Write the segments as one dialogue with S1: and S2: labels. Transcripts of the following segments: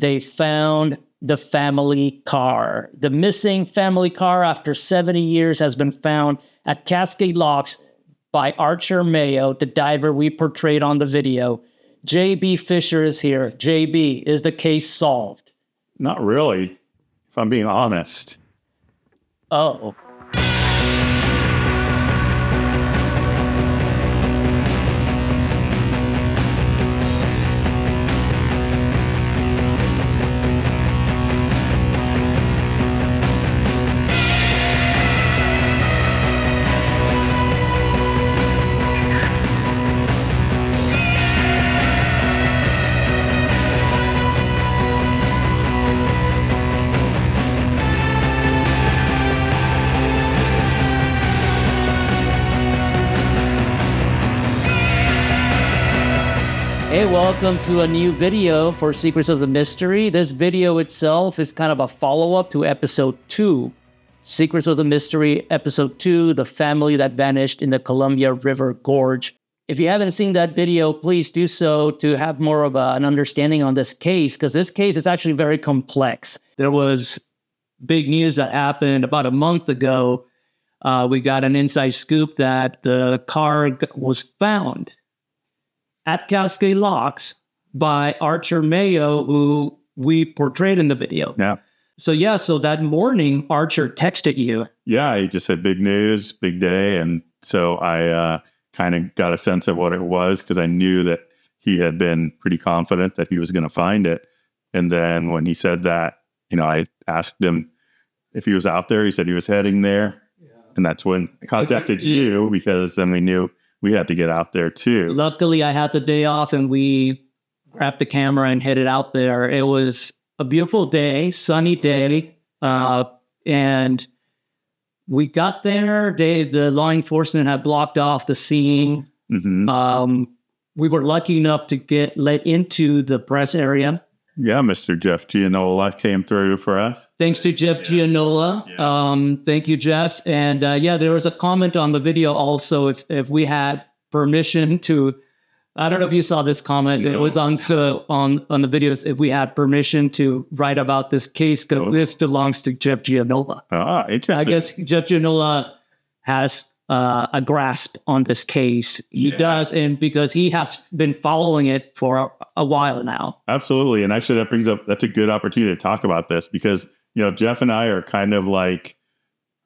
S1: they found the family car. The missing family car after 70 years has been found at Cascade Locks by Archer Mayo, the diver we portrayed on the video. J.B. Fisher is here. J.B., is the case solved?
S2: Not really, if I'm being honest.
S1: Oh. Hey, welcome to a new video for Secrets of the Mystery. This video itself is kind of a follow-up to episode 2. Secrets of the Mystery, episode 2, The Family That Vanished in the Columbia River Gorge. If you haven't seen that video, please do so to have more of an understanding on this case, because this case is actually very complex. There was big news that happened about a month ago. We got an inside scoop that the car was found at Cascade Locks by Archer Mayo, who we portrayed in the video.
S2: Yeah.
S1: So that morning, Archer texted you.
S2: Yeah, he just said big news, big day. And so I kind of got a sense of what it was because I knew that he had been pretty confident that he was going to find it. And then when he said that, I asked him if he was out there. He said he was heading there. Yeah. And that's when I contacted you because then we knew we had to get out there too.
S1: Luckily, I had the day off and we grabbed the camera and headed out there. It was a beautiful day, sunny day. And we got there. The law enforcement had blocked off the scene. Mm-hmm. We were lucky enough to get let into the press area.
S2: Yeah, Mr. Jeff Gianola came through for us.
S1: Thanks to Jeff Gianola. Yeah. Thank you, Jeff. And there was a comment on the video also if we had permission to, I don't know if you saw this comment. No. It was on the videos, if we had permission to write about this case, because this belongs to Jeff Gianola.
S2: Ah, interesting.
S1: I guess Jeff Gianola has a grasp on this case. He does, and because he has been following it for a while now.
S2: Absolutely. And actually that's a good opportunity to talk about this because, Jeff and I are kind of like,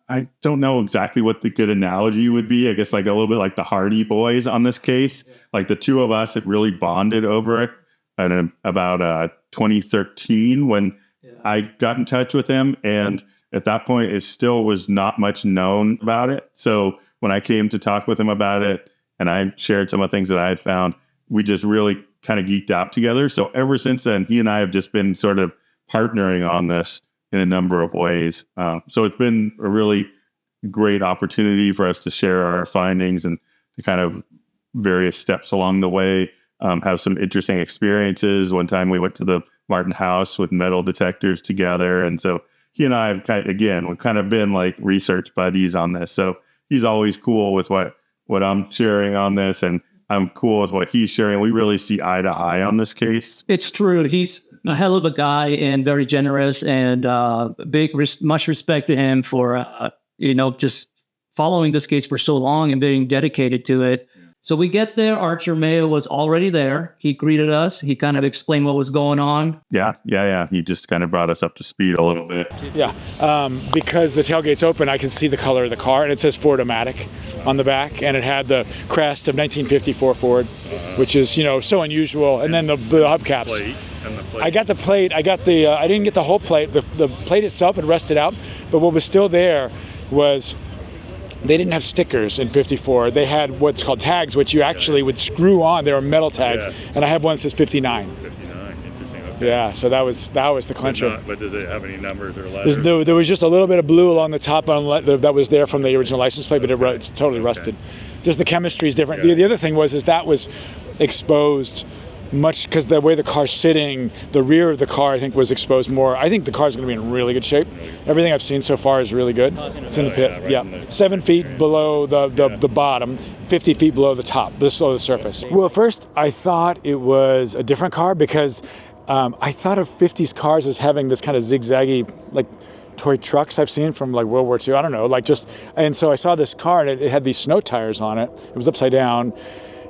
S2: I don't know exactly what the good analogy would be. I guess like a little bit like the Hardy Boys on this case. Yeah. Like the two of us had really bonded over it at about 2013 when I got in touch with him. And at that point, it still was not much known about it. So when I came to talk with him about it and I shared some of the things that I had found, we just really kind of geeked out together. So ever since then, he and I have just been sort of partnering on this in a number of ways. So it's been a really great opportunity for us to share our findings and to kind of various steps along the way, have some interesting experiences. One time we went to the Martin house with metal detectors together. And so he and I have we've kind of been like research buddies on this. So he's always cool with what I'm sharing on this, and I'm cool with what he's sharing. We really see eye to eye on this case.
S1: It's true. He's a hell of a guy and very generous, and much respect to him for just following this case for so long and being dedicated to it. So we get there. Archer Mayo was already there. He greeted us. He kind of explained what was going on.
S2: Yeah. He just kind of brought us up to speed a little bit.
S3: Yeah, because the tailgate's open, I can see the color of the car, and it says Ford-O-Matic on the back, and it had the crest of 1954 Ford, which is, so unusual. And then the hubcaps. I got the plate. I didn't get the whole plate. The plate itself had rusted out, but what was still there was they didn't have stickers in 54. They had what's called tags, which you actually would screw on. They were metal tags, and I have one that says 59.
S2: 59, interesting. Okay.
S3: Yeah, so that was the clincher.
S2: But does it have any numbers or letters?
S3: There was just a little bit of blue along the top that was there from the original license plate, but it's totally rusted. Just the chemistry is different. The other thing was that was exposed much because the way the car's sitting, the rear of the car, I think, was exposed more. I think the car's going to be in really good shape. Everything I've seen so far is really good. It's in the pit, yeah. 7 feet below the bottom, 50 feet below the top, below the surface. Well, at first I thought it was a different car because I thought of 50s cars as having this kind of zigzaggy, like toy trucks I've seen from like World War II. I don't know, and so I saw this car and it had these snow tires on it. It was upside down.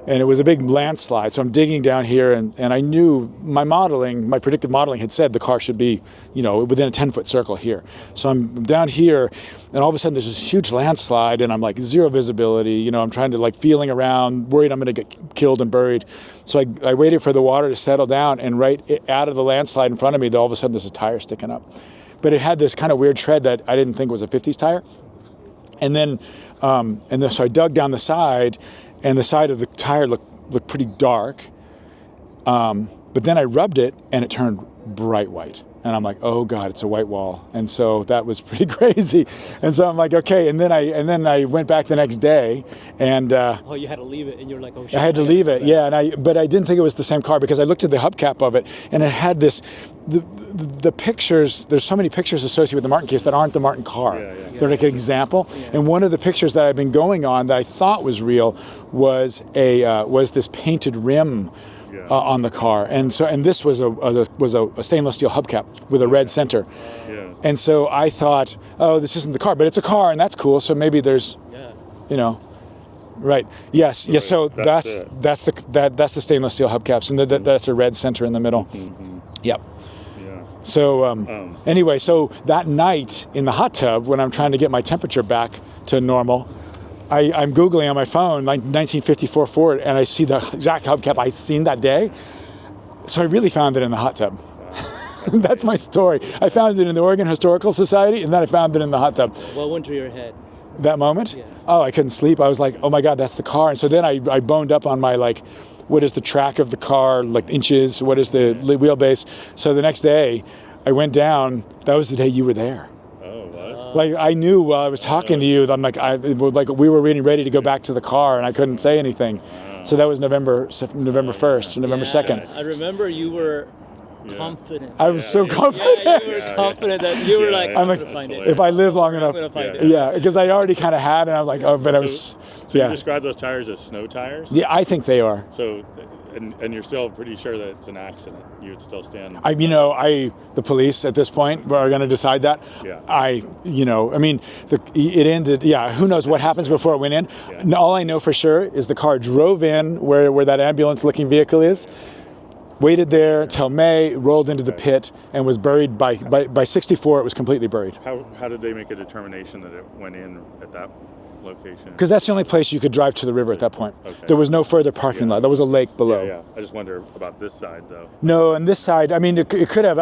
S3: And it was a big landslide. So I'm digging down here, and I knew my predictive modeling had said the car should be, within a 10-foot circle here. So I'm down here, and all of a sudden there's this huge landslide, and I'm like zero visibility. I'm trying to feeling around, worried I'm going to get killed and buried. So I waited for the water to settle down, and right out of the landslide in front of me, all of a sudden there's a tire sticking up. But it had this kind of weird tread that I didn't think was a 50s tire. And then so I dug down the side, and the side of the tire looked pretty dark. But then I rubbed it, and it turned bright white. And I'm like, oh God, it's a white wall. And so that was pretty crazy. And so I'm like, okay. And then I went back the next day, and
S1: you had to leave it, and you were like, oh shit.
S3: I had to leave it, yeah. But I didn't think it was the same car, because I looked at the hubcap of it, and it had the pictures. There's so many pictures associated with the Martin case that aren't the Martin car. They're like an example. Yeah. And one of the pictures that I've been going on that I thought was real was this painted rim. On the car, and this was a stainless steel hubcap with a red center, and so I thought, oh, this isn't the car, but it's a car, and that's cool. So maybe there's, right? Yes, yes. So that's the stainless steel hubcaps, and that's a red center in the middle. Mm-hmm. Yep. Yeah. So anyway, so that night in the hot tub, when I'm trying to get my temperature back to normal, I'm Googling on my phone, like 1954 Ford, and I see the exact hubcap I'd seen that day. So I really found it in the hot tub. That's my story. I found it in the Oregon Historical Society, and then I found it in the hot tub.
S1: What went through your head?
S3: That moment?
S1: Yeah.
S3: Oh, I couldn't sleep. I was like, oh my God, that's the car. And so then I boned up on my, what is the track of the car, inches, what is the wheelbase? So the next day, I went down. That was the day you were there. I knew while I was talking to you, I'm we were really ready to go back to the car, and I couldn't say anything. So that was November 1st, or November 2nd.
S1: I remember you were confident.
S3: I was so confident.
S1: Yeah, you were confident that you were like, I'm going to find it.
S3: If I live long enough.
S1: I'm going to find it.
S3: Yeah, because I already kind of had, and I was like, oh, but I was.
S2: So you describe those tires as snow tires?
S3: Yeah, I think they are.
S2: So. And you're still pretty sure that it's an accident. You would still stand.
S3: The police at this point are going to decide that.
S2: Yeah.
S3: It ended. Yeah. Who knows what happens before it went in? Yeah. All I know for sure is the car drove in where that ambulance-looking vehicle is, waited there until May, rolled into the pit, and was buried by 64. It was completely buried.
S2: How did they make a determination that it went in at that location?
S3: Because that's the only place you could drive to the river at that point.
S2: Okay.
S3: There was no further parking lot. There was a lake below.
S2: Yeah. I just wonder about this side, though.
S3: No, and this side, it could have.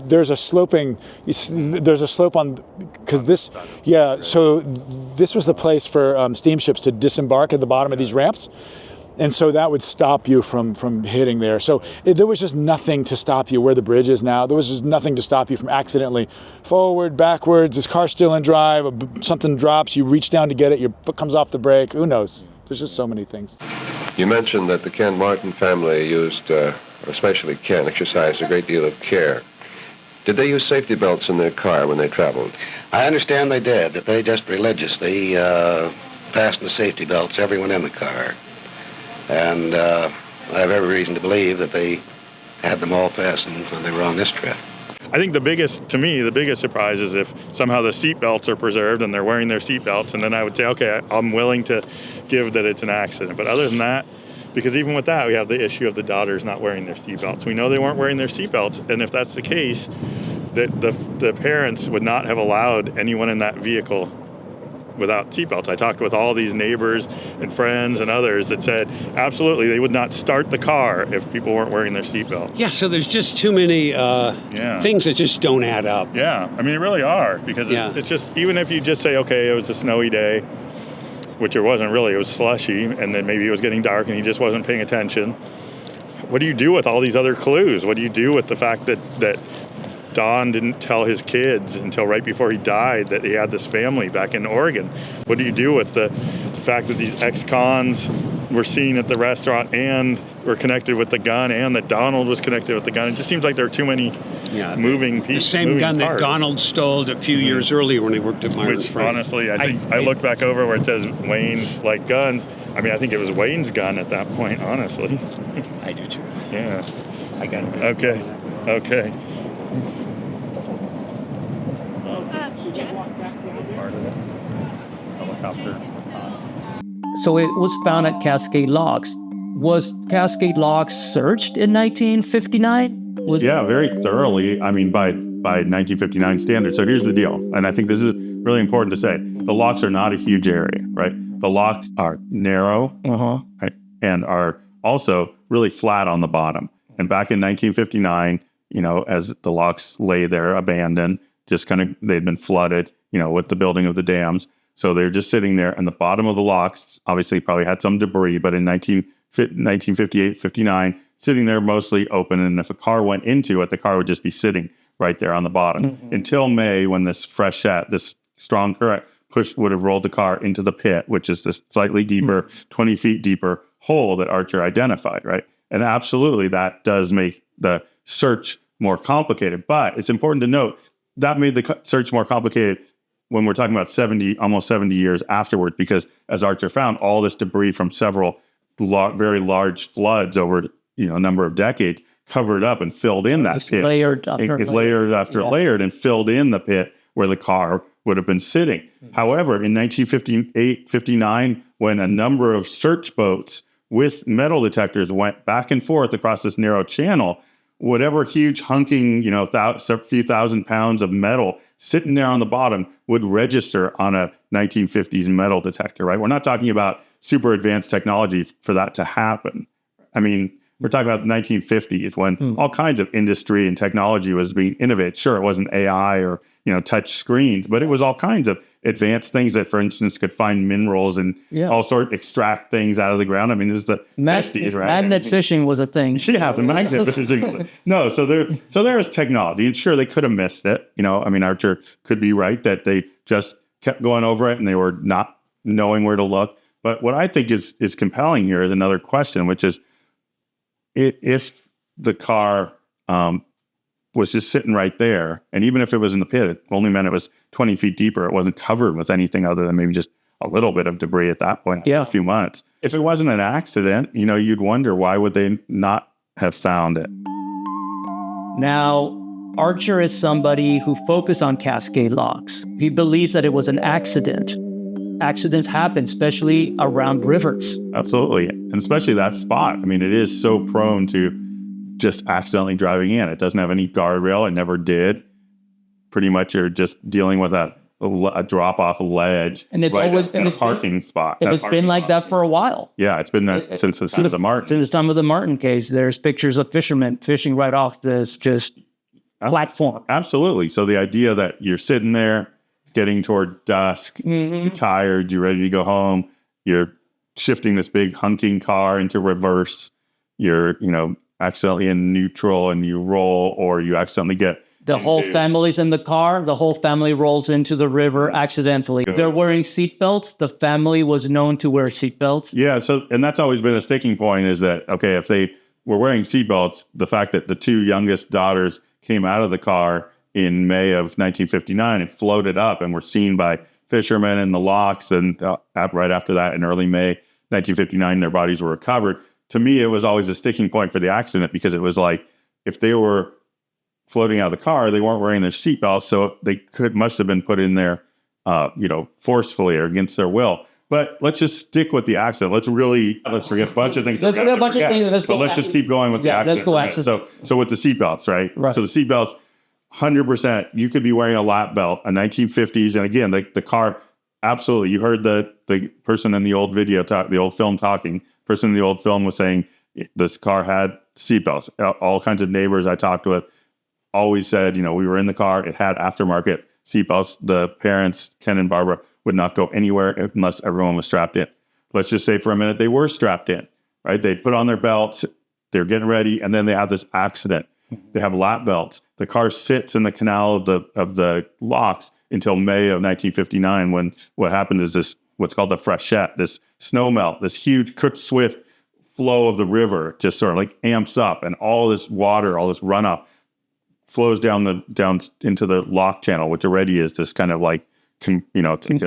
S3: There's a slope on, because this, yeah. So this was the place for steamships to disembark at the bottom of these ramps. And so that would stop you from hitting there. So there was just nothing to stop you where the bridge is now. There was just nothing to stop you from accidentally forward, backwards. This car's still in drive. Something drops. You reach down to get it. Your foot comes off the brake. Who knows? There's just so many things.
S4: You mentioned that the Ken Martin family used, especially Ken, exercised a great deal of care. Did they use safety belts in their car when they traveled?
S5: I understand they did, that they just religiously fastened the safety belts, everyone in the car. And I have every reason to believe that they had them all fastened when they were on this trip.
S2: I think the biggest surprise is if somehow the seat belts are preserved and they're wearing their seat belts, and then I would say, okay, I'm willing to give that it's an accident. But other than that, because even with that, we have the issue of the daughters not wearing their seat belts. We know they weren't wearing their seat belts, and if that's the case, the parents would not have allowed anyone in that vehicle without seatbelts. I talked with all these neighbors and friends and others that said absolutely they would not start the car if people weren't wearing their seatbelts.
S6: Yeah, so there's just too many things that just don't add up.
S2: Yeah, it really are, because it's just, even if you just say, okay, it was a snowy day, which it wasn't really, it was slushy, and then maybe it was getting dark and he just wasn't paying attention. What do you do with all these other clues? What do you do with the fact that Don didn't tell his kids until right before he died that he had this family back in Oregon? What do you do with the fact that these ex-cons were seen at the restaurant and were connected with the gun, and that Donald was connected with the gun? It just seems like there are too many moving pieces.
S6: The same gun that Donald stole a few years earlier when he worked at Myers
S2: Which,
S6: Frank.
S2: honestly, I look back over where it says Wayne liked guns. I think it was Wayne's gun at that point, honestly.
S6: I do too.
S2: Yeah. I got it. Okay. Okay.
S1: So it was found at Cascade Locks. Was Cascade Locks searched in 1959?
S2: Yeah, very thoroughly. I mean, by 1959 standards. So here's the deal, and I think this is really important to say. The locks are not a huge area, right? The locks are narrow, right, and are also really flat on the bottom. And back in 1959, as the locks lay there abandoned, just kind of, they'd been flooded, with the building of the dams. So they're just sitting there, and the bottom of the locks obviously probably had some debris, but in 1958, 59, sitting there mostly open. And if a car went into it, the car would just be sitting right there on the bottom until May, when this freshet, this strong current would have rolled the car into the pit, which is this slightly deeper, 20 feet deeper hole that Archer identified, right? And absolutely, that does make the search more complicated. But it's important to note that made the search more complicated when we're talking about almost 70 years afterward, because as Archer found, all this debris from several very large floods over a number of decades covered up and filled in that pit.
S1: Layered after
S2: layered and filled in the pit where the car would have been sitting. However, in 1958, 59, when a number of search boats with metal detectors went back and forth across this narrow channel, whatever huge hunking, few thousand pounds of metal sitting there on the bottom would register on a 1950s metal detector, right? We're not talking about super advanced technology for that to happen. I mean, we're talking about the 1950s when all kinds of industry and technology was being innovated. Sure, it wasn't AI or, touch screens, but it was all kinds of advanced things that, for instance, could find minerals and extract things out of the ground. I mean, it was the 50s, right?
S1: Magnet fishing was a thing.
S2: Yeah, the magnet fishing. No, so there is technology. And sure, they could have missed it. Archer could be right that they just kept going over it and they were not knowing where to look. But what I think is compelling here is another question, which is, if the car was just sitting right there, and even if it was in the pit, it only meant it was 20 feet deeper. It wasn't covered with anything other than maybe just a little bit of debris at that point, a few months. If it wasn't an accident, you'd wonder, why would they not have found it?
S1: Now, Archer is somebody who focused on Cascade Locks. He believes that it was an accident. Accidents happen, especially around rivers.
S2: Absolutely. And especially that spot. I mean, it is so prone to just accidentally driving in. It doesn't have any guardrail. It never did. Pretty much you're just dealing with a drop-off ledge. And it's always a parking spot.
S1: And it's been like that for a while.
S2: Yeah, it's been that since the Martin.
S1: Since the time of the Martin case, there's pictures of fishermen fishing right off this just platform.
S2: Absolutely. So the idea that you're sitting there, getting toward dusk, you're tired, you're ready to go home, you're shifting this big hunking car into reverse, you're, accidentally in neutral and you roll, or you accidentally get...
S1: The whole family's in the car, the whole family rolls into the river accidentally. They're wearing seatbelts. The family was known to wear seatbelts.
S2: Yeah, and that's always been a sticking point, is that, okay, if they were wearing seatbelts, the fact that the two youngest daughters came out of the car in May of 1959 and floated up and were seen by fishermen in the locks, and right after that, in early May 1959, their bodies were recovered. To me, it was always a sticking point for the accident, because it was like, if they were floating out of the car, they weren't wearing their seatbelts, so they must have been put in there, forcefully or against their will. But let's just stick with the accident. Let's forget a bunch of things.
S1: Let's forget a bunch of things.
S2: Let's just keep going with the accident.
S1: Let's go accident.
S2: So with the seatbelts, right? So the seatbelts, 100%, you could be wearing a lap belt, a 1950s, and again, the car, absolutely. You heard the person in the old video the old film talking. Person in the old film was saying this car had seatbelts. All kinds of neighbors I talked with always said, we were in the car, it had aftermarket seatbelts. The parents, Ken and Barbara, would not go anywhere unless everyone was strapped in. Let's just say for a minute they were strapped in, right? They put on their belts, they're getting ready, and then they have this accident. They have lap belts. The car sits in the canal of the locks until May of 1959, when what happened is this, what's called the freshet, this snow melt, this huge, quick, swift flow of the river just sort of like amps up, and all this water, all this runoff flows down into the lock channel, which already is this kind of like,
S1: narrow
S2: kind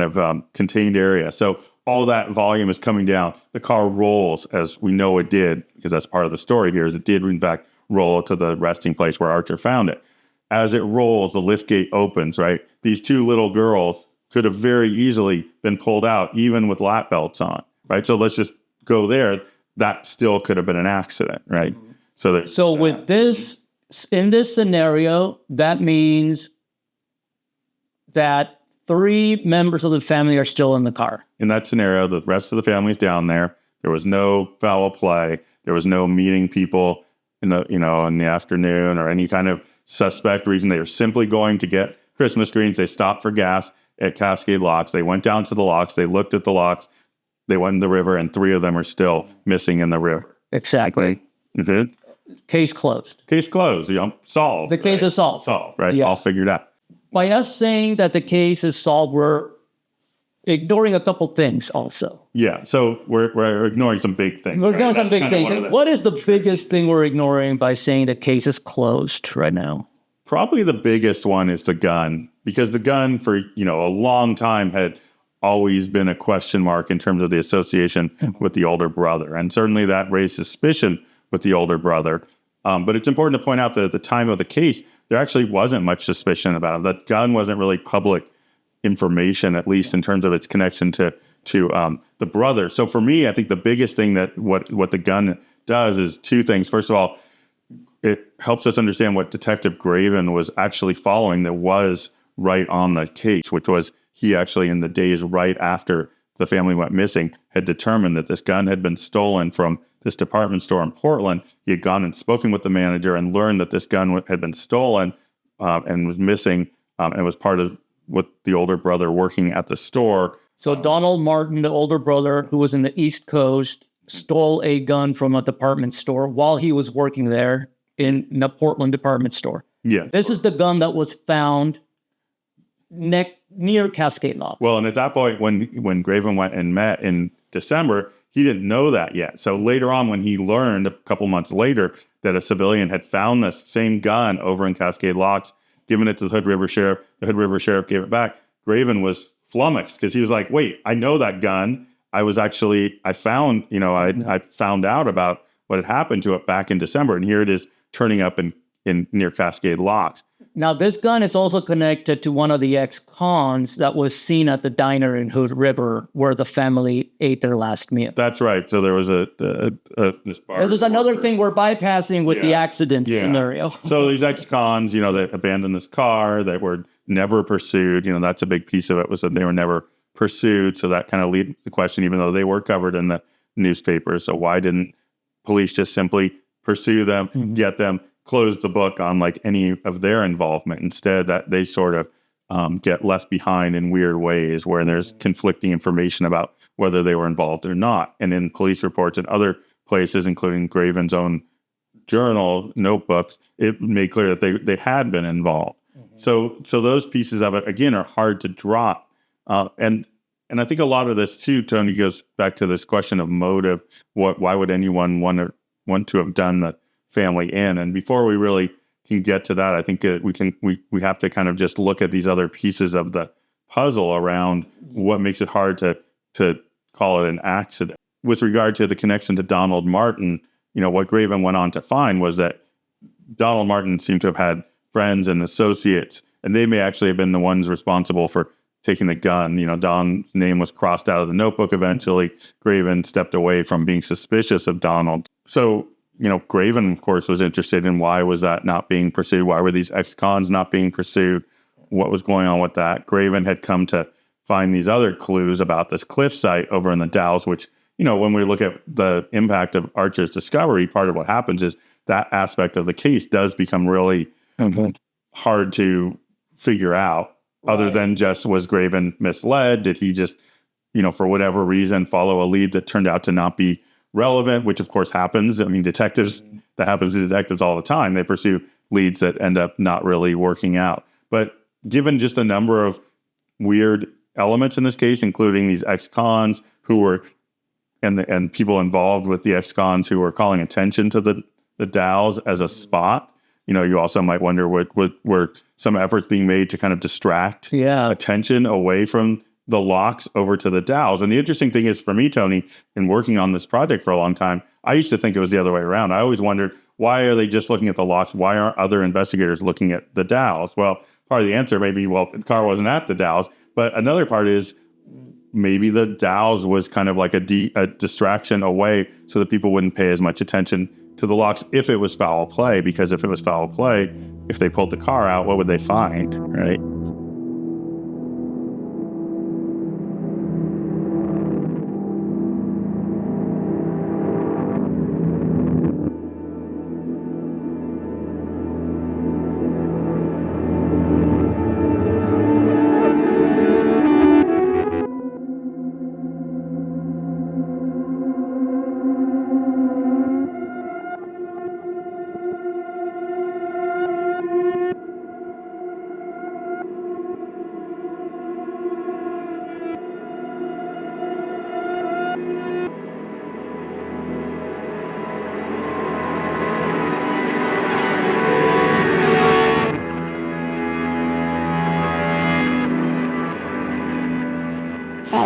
S2: of contained area. So all that volume is coming down. The car rolls, as we know it did, because that's part of the story here, is it did, in fact, roll to the resting place where Archer found it. As it rolls, the lift gate opens, right? These two little girls could have very easily been pulled out, even with lap belts on, right? So let's just go there. That still could have been an accident, right? So
S1: with this, in this scenario, that means that 3 members of the family are still in the car.
S2: In that scenario, the rest of the family's down there. There was no foul play. There was no meeting people in the, in the afternoon or any kind of suspect reason. They were simply going to get Christmas trees. They stopped for gas at Cascade Locks. They went down to the locks. They looked at the locks. They went in the river, and 3 of them are still missing in the river.
S1: Exactly.
S2: Mm-hmm.
S1: Case closed.
S2: Case closed. Solved.
S1: The case is solved.
S2: Solved, right?
S1: Yeah.
S2: All figured out.
S1: By us saying that the case is solved, we're ignoring a couple things also.
S2: Yeah, so we're ignoring some big things.
S1: We're ignoring some big things. What is the biggest thing we're ignoring by saying the case is closed right now?
S2: Probably the biggest one is the gun, because the gun for, a long time had always been a question mark in terms of the association with the older brother. And certainly that raised suspicion with the older brother. But it's important to point out that at the time of the case, there actually wasn't much suspicion about it. That gun wasn't really public information, at least in terms of its connection to the brother. So for me, I think the biggest thing that what the gun does is 2 things. First of all, it helps us understand what Detective Graven was actually following that was right on the case, which was he actually, in the days right after the family went missing, had determined that this gun had been stolen from this department store in Portland. He had gone and spoken with the manager and learned that this gun had been stolen and was missing, and was part of with the older brother working at the store.
S1: So Donald Martin, the older brother who was in the East Coast, stole a gun from a department store while he was working there in the Portland department store.
S2: Yeah.
S1: This is the gun that was found near Cascade Locks.
S2: Well, and at that point, when Graven went and met in December, he didn't know that yet. So later on, when he learned a couple months later that a civilian had found this same gun over in Cascade Locks, given it to the Hood River Sheriff, the Hood River Sheriff gave it back, Graven was flummoxed because he was like, wait, I know that gun. I found out about what had happened to it back in December, and here it is turning up in near Cascade Locks.
S1: Now, this gun is also connected to one of the ex-cons that was seen at the diner in Hood River where the family ate their last meal.
S2: That's right. So there was this bar.
S1: This is another thing we're bypassing with the accident scenario.
S2: So these ex-cons, they abandoned this car. They were never pursued. That's a big piece of it, was that they were never pursued. So that kind of leads the question, even though they were covered in the newspapers. So why didn't police just simply pursue them, get them, close the book on any of their involvement? Instead, that they sort of get left behind in weird ways where there's conflicting information about whether they were involved or not. And in police reports and other places, including Graven's own journal, notebooks, it made clear that they had been involved. So those pieces of it, again, are hard to drop. And I think a lot of this too, Tony, goes back to this question of motive. Why would anyone want to have done the family in? And before we really can get to that, I think we have to kind of just look at these other pieces of the puzzle around what makes it hard to call it an accident. With regard to the connection to Donald Martin, what Graven went on to find was that Donald Martin seemed to have had friends and associates, and they may actually have been the ones responsible for taking the gun. Don's name was crossed out of the notebook eventually. Graven stepped away from being suspicious of Donald. So, Graven, of course, was interested in why was that not being pursued? Why were these ex-cons not being pursued? What was going on with that? Graven had come to find these other clues about this cliff site over in the Dalles, which, when we look at the impact of Archer's discovery, part of what happens is that aspect of the case does become really hard to figure out. Right. Other than just, was Graven misled? Did he just, for whatever reason, follow a lead that turned out to not be relevant, which of course happens. I mean, that happens to detectives all the time. They pursue leads that end up not really working out. But given just a number of weird elements in this case, including these ex-cons who were, and people involved with the ex-cons who were calling attention to the Dalles as a spot, you also might wonder were some efforts being made to kind of distract attention away from the locks over to the dowels. And the interesting thing is, for me, Tony, in working on this project for a long time, I used to think it was the other way around. I always wondered, why are they just looking at the locks? Why aren't other investigators looking at the dowels? Well, part of the answer may be, well, the car wasn't at the dowels. But another part is, maybe the dowels was kind of like a distraction away so that people wouldn't pay as much attention to the locks if it was foul play, because if it was foul play, if they pulled the car out, what would they find, right?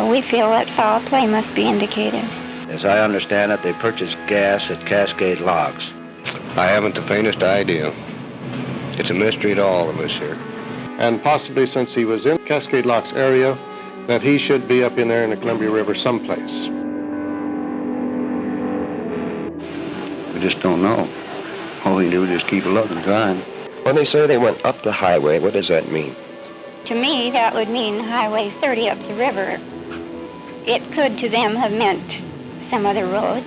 S7: We feel that foul play must be indicated.
S5: As I understand it, they purchased gas at Cascade Locks. I haven't the faintest idea. It's a mystery to all of us here.
S8: And possibly, since he was in Cascade Locks area, that he should be up in there in the Columbia River someplace.
S5: We just don't know. All we do is just keep looking, trying.
S4: When they say they went up the highway, what does that mean?
S7: To me, that would mean Highway 30 up the river. It could to them have meant some other road.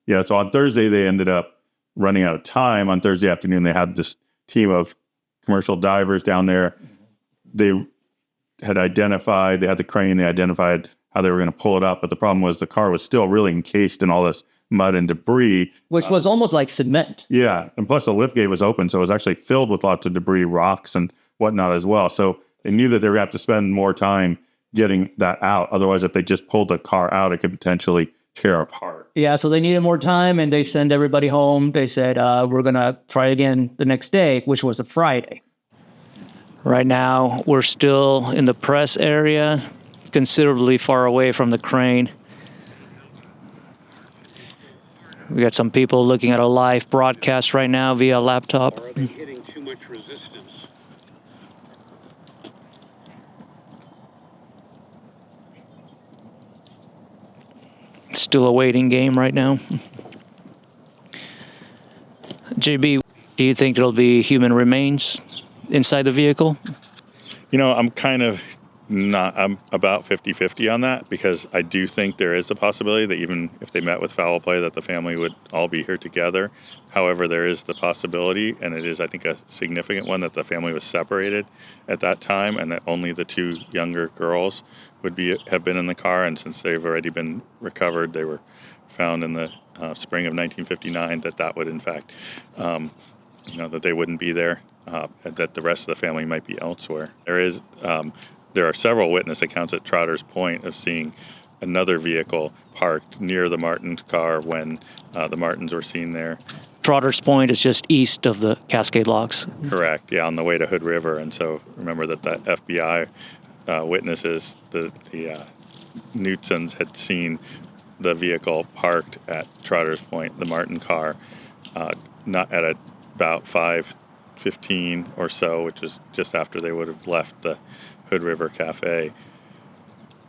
S2: Yeah, so on Thursday, they ended up running out of time. On Thursday afternoon, they had this team of commercial divers down there. They had identified, they had the crane, they identified how they were going to pull it up. But the problem was the car was still really encased in all this mud and debris.
S1: Which was almost like cement.
S2: Yeah, and plus the lift gate was open, so it was actually filled with lots of debris, rocks and whatnot as well. So they knew that they were going to have to spend more time getting that out. Otherwise, if they just pulled the car out, it could potentially tear apart.
S1: Yeah, so they needed more time, and they sent everybody home. They said, we're going to try again the next day, which was a Friday. Right now, we're still in the press area, considerably far away from the crane. We got some people looking at a live broadcast right now via laptop.
S6: Or are they hitting too much resistance?
S1: Still a waiting game right now. JB, do you think there'll be human remains inside the vehicle?
S2: You know, I'm about 50-50 on that, because I do think there is a possibility that even if they met with foul play, that the family would all be here together. However, there is the possibility, and it is, I think, a significant one, that the family was separated at that time and that only the two younger girls would have been in the car. And since they've already been recovered, they were found in the spring of 1959, that would in fact that they wouldn't be there, that the rest of the family might be elsewhere. There are several witness accounts at Trotter's Point of seeing another vehicle parked near the Martin car when the Martins were seen there.
S1: Trotter's Point is just east of the Cascade Locks.
S2: Correct, yeah, on the way to Hood River. And so remember that the FBI witnesses, the Knuttsons, had seen the vehicle parked at Trotter's Point, the Martin car, not at about 5:15 or so, which was just after they would have left the Hood River Cafe.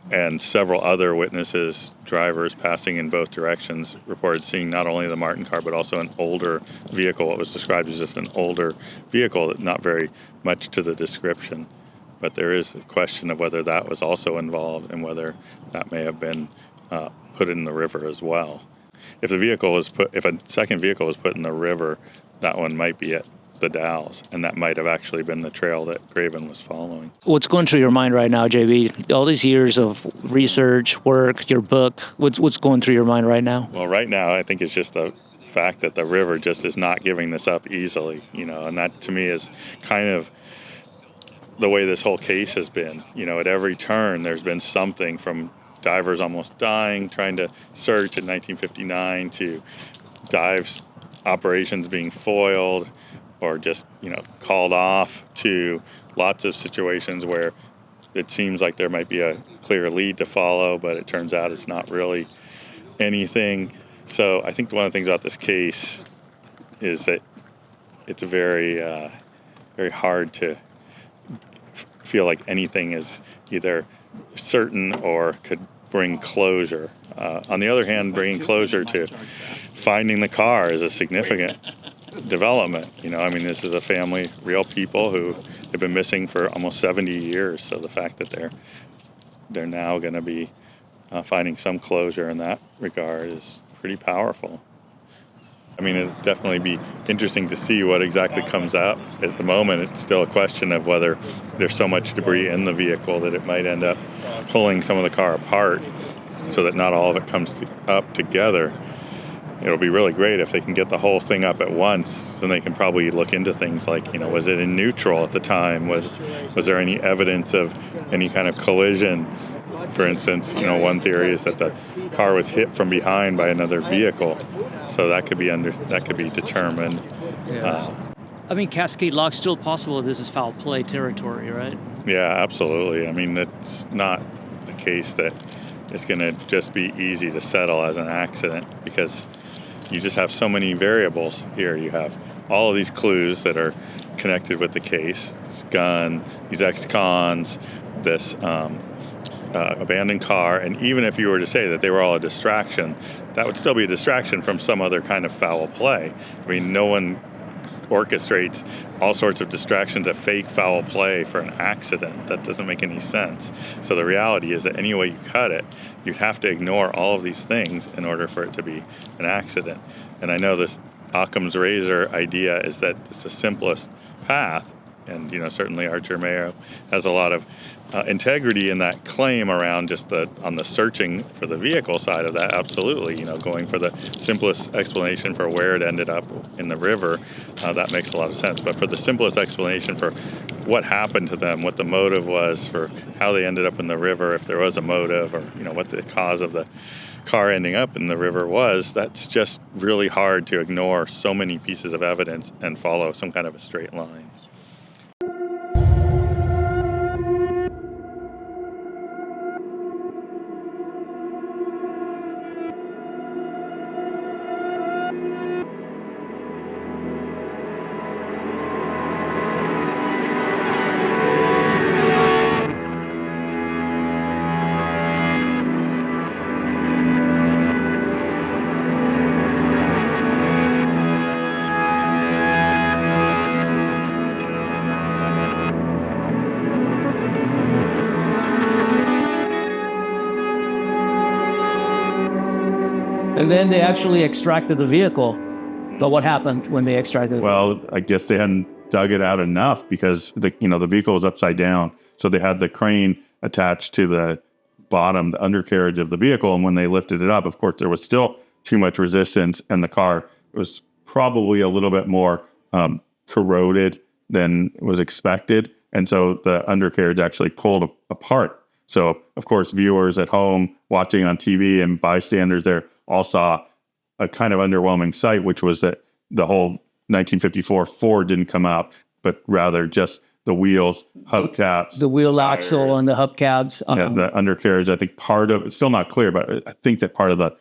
S2: And several other witnesses, drivers passing in both directions, reported seeing not only the Martin car, but also an older vehicle. What was described as just an older vehicle, not very much to the description. But there is a question of whether that was also involved and whether that may have been put in the river as well. If a second vehicle was put in the river, that one might be at the Dalles, and that might have actually been the trail that Graven was following.
S1: What's going through your mind right now, JB? All these years of research, work, your book, what's going through your mind right now?
S2: Well, right now, I think it's just the fact that the river just is not giving this up easily, and that to me is kind of the way this whole case has been. At every turn, there's been something from divers almost dying, trying to search in 1959, to dives operations being foiled, or just, called off, to lots of situations where it seems like there might be a clear lead to follow, but it turns out it's not really anything. So I think one of the things about this case is that it's very, very hard to feel like anything is either certain or could bring closure. On the other hand, bringing closure to finding the car is a significant development. This is a family, real people who have been missing for almost 70 years. So the fact that they're now going to be finding some closure in that regard is pretty powerful. It'd definitely be interesting to see what exactly comes out. At the moment, it's still a question of whether there's so much debris in the vehicle that it might end up pulling some of the car apart so that not all of it comes up together. It'll be really great if they can get the whole thing up at once. Then they can probably look into things like, was it in neutral at the time? Was there any evidence of any kind of collision? For instance, one theory is that the car was hit from behind by another vehicle, so that could be determined.
S1: Yeah. Cascade Locks still possible. This is foul play territory, right?
S2: Yeah, absolutely. It's not a case that it's going to just be easy to settle as an accident, because you just have so many variables here. You have all of these clues that are connected with the case: this gun, these ex-cons, this abandoned car, and even if you were to say that they were all a distraction, that would still be a distraction from some other kind of foul play. No one orchestrates all sorts of distractions to fake foul play for an accident. That doesn't make any sense. So the reality is that any way you cut it, you'd have to ignore all of these things in order for it to be an accident. And I know this Occam's razor idea is that it's the simplest path, and certainly Archer Mayo has a lot of integrity in that claim around just on the searching for the vehicle side of that. Absolutely, going for the simplest explanation for where it ended up in the river, that makes a lot of sense. But for the simplest explanation for what happened to them, what the motive was for how they ended up in the river, if there was a motive, or what the cause of the car ending up in the river was, that's just really hard to ignore so many pieces of evidence and follow some kind of a straight line.
S1: And then they actually extracted the vehicle. But what happened when they extracted it?
S2: Well, I guess they hadn't dug it out enough, because the vehicle was upside down. So they had the crane attached to the bottom, the undercarriage of the vehicle. And when they lifted it up, of course, there was still too much resistance, and the car was probably a little bit more corroded than was expected. And so the undercarriage actually pulled apart. So, of course, viewers at home watching on TV and bystanders there all saw a kind of underwhelming sight, which was that the whole 1954 Ford didn't come out, but rather just the wheels, hubcaps.
S1: The wheel axle and the hubcaps.
S2: Yeah, the undercarriage, I think part of, it's still not clear, but I think that part of the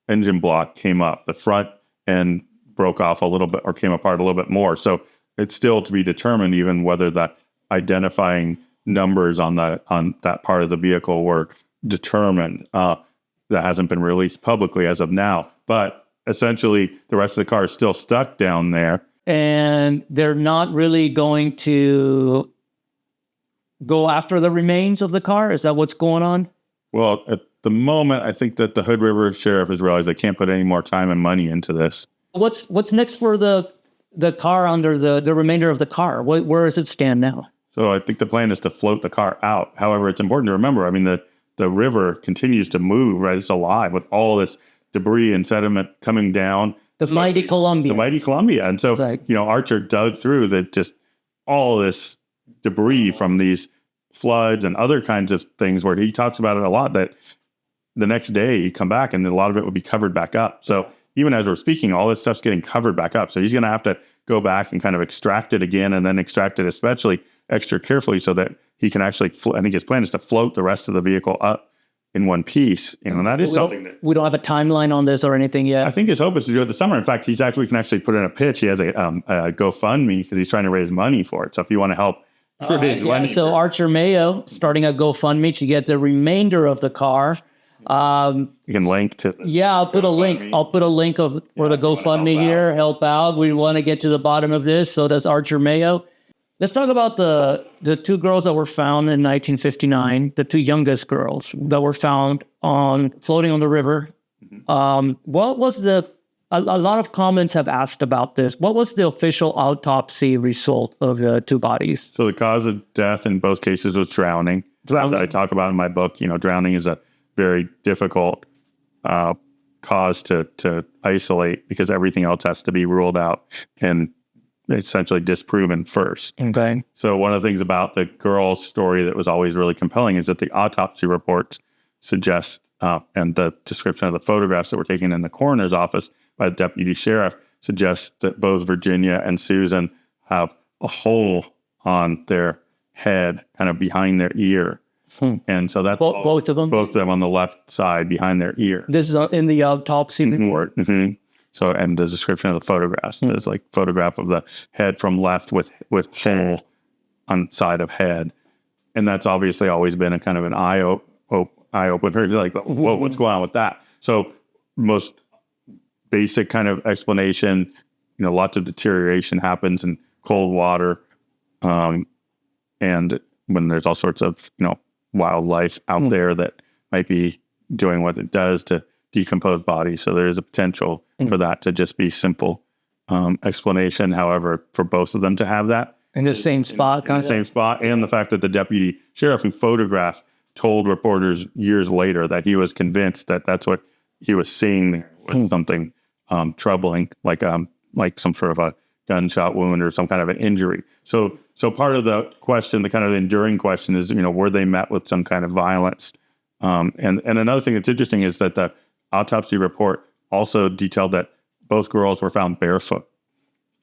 S2: engine block came up. The front end broke off a little bit or came apart a little bit more. So it's still to be determined even whether the identifying numbers on that part of the vehicle were determined. That hasn't been released publicly as of now. But essentially, the rest of the car is still stuck down there.
S1: And they're not really going to go after the remains of the car? Is that what's going on?
S2: Well, at the moment, I think that the Hood River Sheriff has realized they can't put any more time and money into this.
S1: What's next for the car under the remainder of the car? Where does it stand now?
S2: So I think the plan is to float the car out. However, it's important to remember, I mean, the river continues to move, right? It's alive with all this debris and sediment coming down.
S1: The mighty Columbia.
S2: The mighty Columbia. And so, Archer dug through just all this debris from these floods and other kinds of things where he talks about it a lot, that the next day you come back and a lot of it would be covered back up. So even as we're speaking, all this stuff's getting covered back up. So he's going to have to go back and kind of extract it again, and then extract it especially extra carefully so that he can actually, I think his plan is to float the rest of the vehicle up in one piece. And that is something that
S1: we don't have a timeline on this or anything yet.
S2: I think his hope is to do it this summer. In fact, we can actually put in a pitch. He has a GoFundMe because he's trying to raise money for it. So if you want to help raise money.
S1: So Archer Mayo starting a GoFundMe to get the remainder of the car.
S2: You can link to.
S1: I'll put a link. I'll put a link for the GoFundMe here. Help out. We want to get to the bottom of this. So does Archer Mayo. Let's talk about the two girls that were found in 1959. The two youngest girls that were found floating on the river. What was a lot of comments have asked about this. What was the official autopsy result of the two bodies?
S2: So the cause of death in both cases was drowning. As I talk about in my book, drowning is a very difficult cause to isolate because everything else has to be ruled out and essentially disproven first.
S1: Okay.
S2: So one of the things about the girl's story that was always really compelling is that the autopsy reports suggest, and the description of the photographs that were taken in the coroner's office by the deputy sheriff suggests that both Virginia and Susan have a hole on their head, kind of behind their ear. And so that's
S1: both of them?
S2: Both of them on the left side behind their ear.
S1: This is in the autopsy report.
S2: Mm-hmm. So, and the description of the photographs, there's like photograph of the head from left with hole on side of head. And that's obviously always been a kind of an eye opener. Like, whoa, what's going on with that? So most basic kind of explanation, lots of deterioration happens in cold water. And when there's all sorts of, wildlife out there that might be doing what it does to decompose bodies. So there is a potential for that to just be simple explanation. However, for both of them to have that
S1: in the same spot,
S2: same spot, and the fact that the deputy sheriff who photographed told reporters years later that he was convinced that that's what he was seeing there was something troubling, like some sort of a gunshot wound or some kind of an injury. So part of the question, the kind of enduring question is, were they met with some kind of violence? And another thing that's interesting is that the autopsy report also detailed that both girls were found barefoot.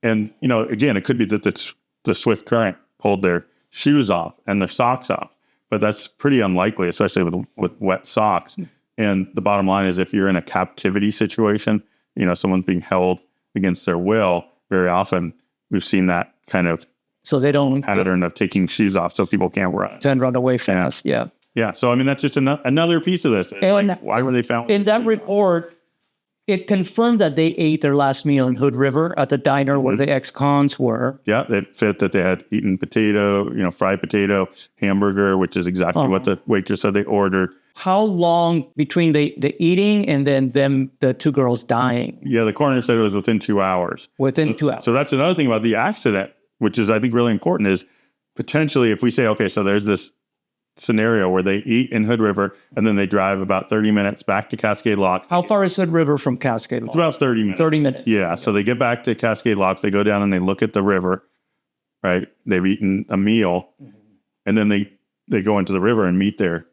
S2: And, again, it could be that the swift current pulled their shoes off and their socks off, but that's pretty unlikely, especially with wet socks. And the bottom line is if you're in a captivity situation, someone's being held against their will, very often we've seen that kind of pattern of taking shoes off so people can't run.
S1: Then run away fast, yeah.
S2: Yeah, so I mean, that's just another piece of this. Why were they found?
S1: In that report, it confirmed that they ate their last meal in Hood River at the diner where the ex-cons were.
S2: Yeah, it said that they had eaten potato, fried potato, hamburger, which is exactly what the waitress said they ordered.
S1: How long between the eating and then the two girls dying?
S2: Yeah, the coroner said it was within 2 hours.
S1: Within 2 hours.
S2: So that's another thing about the accident, which is, I think, really important, is potentially if we say, okay, so there's this scenario where they eat in Hood River and then they drive about 30 minutes back to Cascade Locks.
S1: How far is Hood River from Cascade Locks?
S2: It's about 30 minutes.
S1: 30 minutes.
S2: Yeah, so they get back to Cascade Locks, they go down and they look at the river right? They've eaten a meal, and then they go into the river and meet their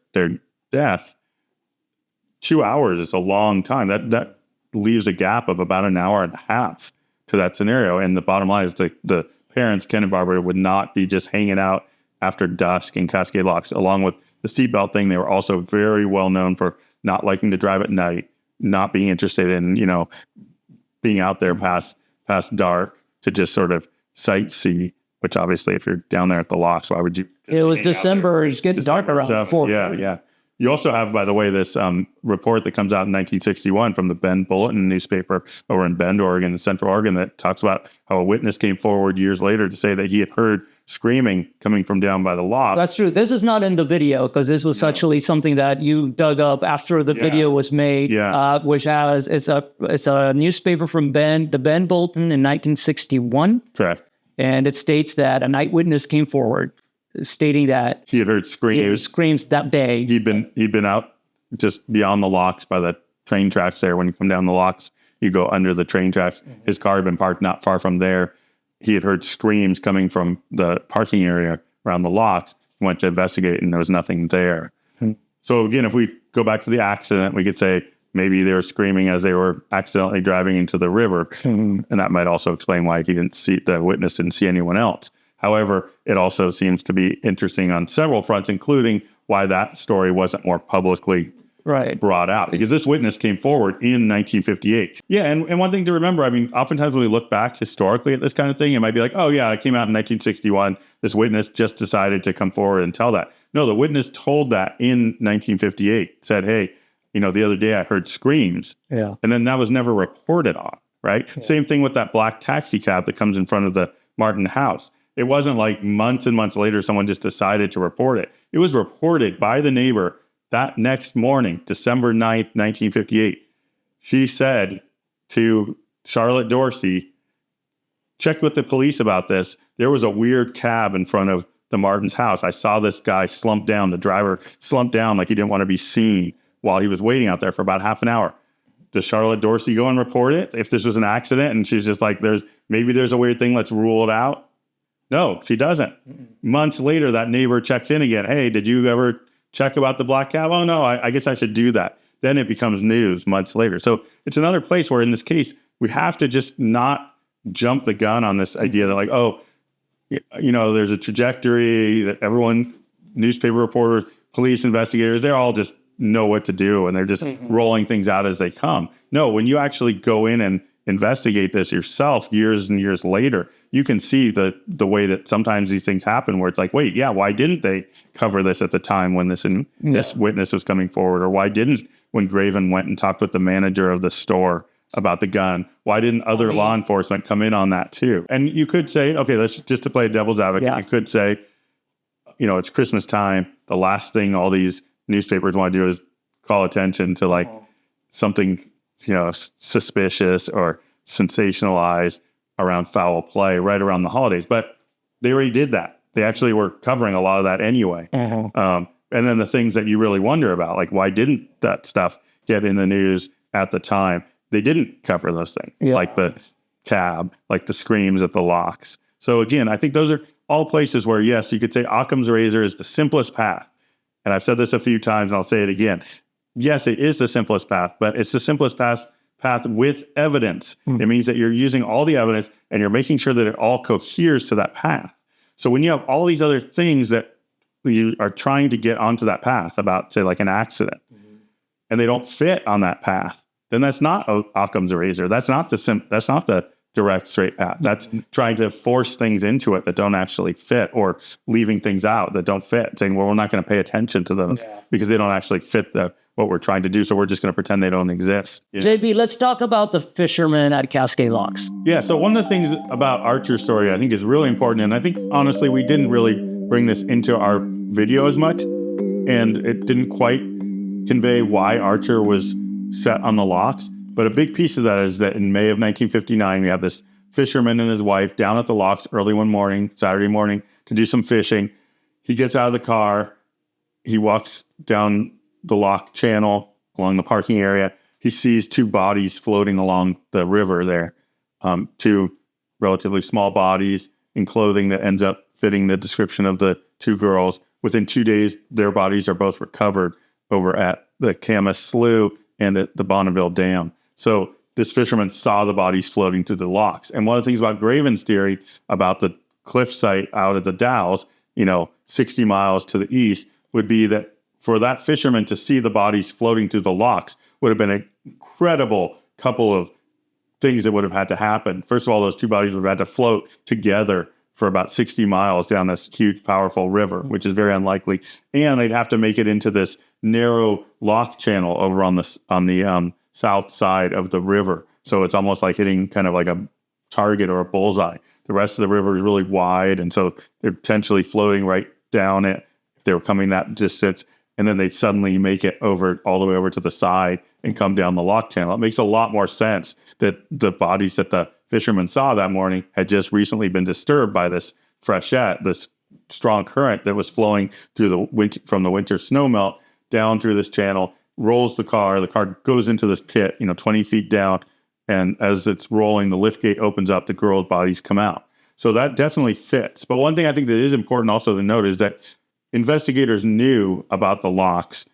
S2: death. 2 hours is a long time. That leaves a gap of about an hour and a half to that scenario. And the bottom line is the parents, Ken and Barbara, would not be just hanging out after dusk in Cascade Locks. Along with the seatbelt thing, they were also very well known for not liking to drive at night, not being interested in, being out there past dark to just sort of sightsee, which obviously if you're down there at the locks, why would you?
S1: It was December. It's getting dark around 4.
S2: Yeah. You also have, by the way, this report that comes out in 1961 from the Bend Bulletin newspaper over in Bend, Oregon, in Central Oregon, that talks about how a witness came forward years later to say that he had heard screaming coming from down by the lock.
S1: That's true. This is not in the video because this was actually something that you dug up after the video was made, which has it's a newspaper from Bend, the Bend Bulletin in 1961.
S2: Correct.
S1: And it states that a night witness came forward stating that
S2: he had heard
S1: screams that day.
S2: He'd been out just beyond the locks by the train tracks there. When you come down the locks, you go under the train tracks. His car had been parked not far from there. He had heard screams coming from the parking area around the locks. He went to investigate, and there was nothing there. So again, if we go back to the accident, we could say maybe they were screaming as they were accidentally driving into the river. And that might also explain why the witness didn't see anyone else. However, it also seems to be interesting on several fronts, including why that story wasn't more publicly brought out. Because this witness came forward in 1958. Yeah, and one thing to remember, I mean, oftentimes when we look back historically at this kind of thing, it might be like, oh yeah, it came out in 1961. This witness just decided to come forward and tell that. No, the witness told that in 1958, said, hey, the other day I heard screams. Yeah. And then that was never reported on, right? Yeah. Same thing with that black taxi cab that comes in front of the Martin house. It wasn't like months and months later someone just decided to report it. It was reported by the neighbor that next morning, December 9th, 1958. She said to Charlotte Dorsey, check with the police about this. There was a weird cab in front of the Martin's house. I saw this guy slump down. The driver slumped down like he didn't want to be seen while he was waiting out there for about half an hour. Does Charlotte Dorsey go and report it if this was an accident? And she's just like, maybe there's a weird thing. Let's rule it out. No, she doesn't. Months later, that neighbor checks in again. Hey, did you ever check about the black cab? Oh, no, I guess I should do that. Then it becomes news months later. So it's another place where in this case, we have to just not jump the gun on this idea that like, oh, there's a trajectory that everyone, newspaper reporters, police investigators, they all just know what to do and they're just rolling things out as they come. No, when you actually go in and investigate this yourself years and years later, you can see the way that sometimes these things happen where it's like, wait, yeah, why didn't they cover this at the time when this witness was coming forward? Or why didn't, when Graven went and talked with the manager of the store about the gun, why didn't other law enforcement come in on that too? And you could say, okay, let's just to play devil's advocate, you could say, it's Christmas time. The last thing all these newspapers want to do is call attention to like something suspicious or sensationalized around foul play right around the holidays. But they already did that. They actually were covering a lot of that anyway. And then the things that you really wonder about, like why didn't that stuff get in the news at the time? They didn't cover those things, like the cab, like the screams at the locks. So again, I think those are all places where, yes, you could say Occam's razor is the simplest path. And I've said this a few times and I'll say it again. Yes, it is the simplest path, but it's the simplest path with evidence. It means that you're using all the evidence and you're making sure that it all coheres to that path. So when you have all these other things that you are trying to get onto that path about, say, like an accident, and they don't fit on that path, then that's not Occam's razor. That's not the direct straight path. That's trying to force things into it that don't actually fit, or leaving things out that don't fit, saying, well, we're not going to pay attention to them because they don't actually fit what we're trying to do. So we're just going to pretend they don't exist.
S1: JB, let's talk about the fisherman at Cascade Locks.
S2: Yeah. So one of the things about Archer's story, I think is really important. And I think honestly, we didn't really bring this into our video as much, and it didn't quite convey why Archer was set on the locks. But a big piece of that is that in May of 1959, we have this fisherman and his wife down at the locks early one morning, Saturday morning, to do some fishing. He gets out of the car. He walks down the lock channel along the parking area. He sees two bodies floating along the river there, two relatively small bodies. in clothing that ends up fitting the description of the two girls. Within 2 days, their bodies are both recovered over at the Camas Slough and at the Bonneville Dam. So this fisherman saw the bodies floating through the locks. And one of the things about Graven's theory about the cliff site out at the Dalles, 60 miles to the east, would be that for that fisherman to see the bodies floating through the locks would have been an incredible couple of things that would have had to happen. First of all, those two bodies would have had to float together for about 60 miles down this huge, powerful river, which is very unlikely. And they'd have to make it into this narrow lock channel over on the south side of the river. So it's almost like hitting kind of like a target or a bullseye. The rest of the river is really wide, and so they're potentially floating right down it if they were coming that distance. And then they'd suddenly make it over all the way over to the side and come down the lock channel. It makes a lot more sense that the bodies that the fishermen saw that morning had just recently been disturbed by this freshet, this strong current that was flowing through the winter, from the winter snowmelt down through this channel, rolls the car. The car goes into this pit, 20 feet down. And as it's rolling, the lift gate opens up, the girls' bodies come out. So that definitely fits. But one thing I think that is important also to note is that investigators knew about the locks